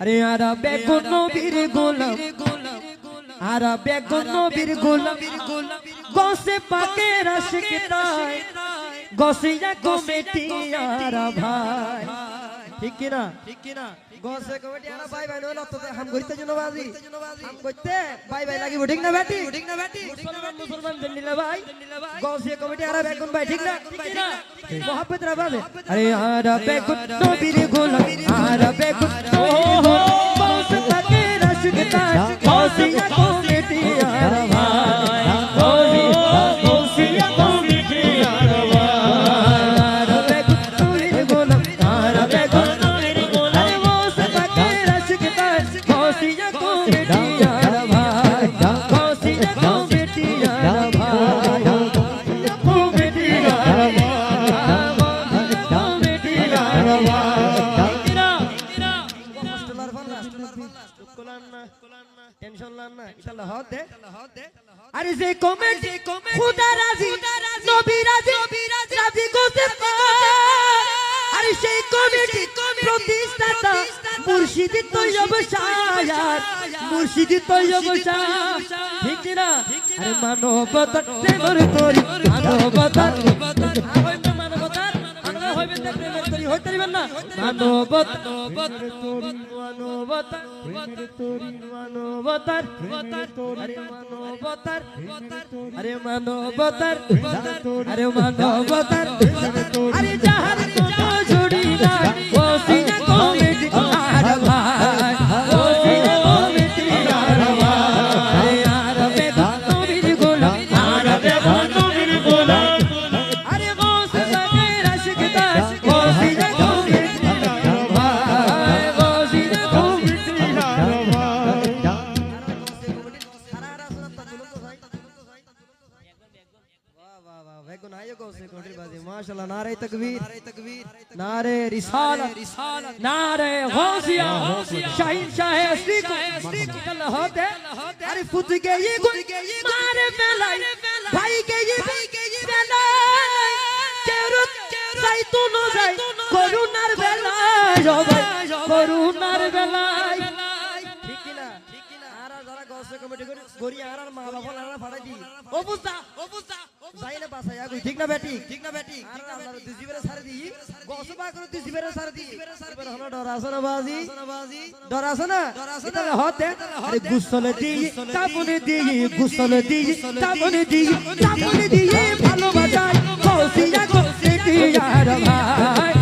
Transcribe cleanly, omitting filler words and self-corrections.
अरे आरा बेगुन नबीर गोलाम आरा बेगुन नबीर गोलाम गौसे पाके रशिक ताय गौसिया कमेटी आरा भाई ठीक ना गौसे कमेटी आरा भाई भाई नो तो हम करते जनबाजी हम करते भाई भाई लागी ठीक ना बेटी मुसलमान जन्नीला भाई गौसे कमेटी आरा बेगुन भाई ठीक ना मोहब्बत रबाबे अरे आरा बेगुन नबीर गोलाम आरा बेगुन गौसे पाके रशिक ताय गौसिया कमेटी आरा भाई गौसिया कमेटी आरा अरे जे कमेटी खुदा राजी नबी राजी राजी করতে अरे সেই কমিটি প্রতিষ্ঠাতা মুর্শিদ তৈয়ব শায়ার মুর্শিদ তৈয়ব শাহ ঠিক না আরে মানবতার প্রেমের তরি মানবতার মানবতার আমরা হইবেন না প্রেমের তরি হইতে পারবেন না মানবতার মানবতার প্রেমের তরি মানবতার আরে মানবতার আরে মানবতার আরে মানবতার আরে জাহান তো জুড়ি না ওসিনা কমিটি আরে ভাই ওসিনা কমিটি আরে ভাই আরে বেগম নবীর গোলাম আরে বেগম নবীর গোলাম আরে গৌসে পাকে রাশিক তার ওসিনা কমিটি আরে ভাই ওসিনা কমিটি আরে ভাই সারা রাসূল তো ভাই वाह वाह वेगुन आयो गौसे कोठरी बाजी माशाल्लाह नारे तकबीर नारे रिसालत नारे गौसिया शाहीन शाह असली को चल होते अरे फुट के ये मारे बेलाई भाई के ये बेलाई केरुत जाइतुन जाय করুণার বেলায় ও ভাই করুণার বেলায় ঠিক কি না আরা যারা গৌসে কমিটি গরি আরার মা বাবা আরা ফাড়াই দি ও বুঝা যাইলে বাসায়া কই ঠিক না বেটি আর আমরা দিজিবেরে সারি দি গসবা করে দিজিবেরে সারি দি এবার হলো ডরাসনা বাজি ডরাসনা এটা হতে আরে গুসলে দি তাবনে দি গুসলে দি তাবনে দি ভালোবাসায় গসিয়া গসিয়া ভাই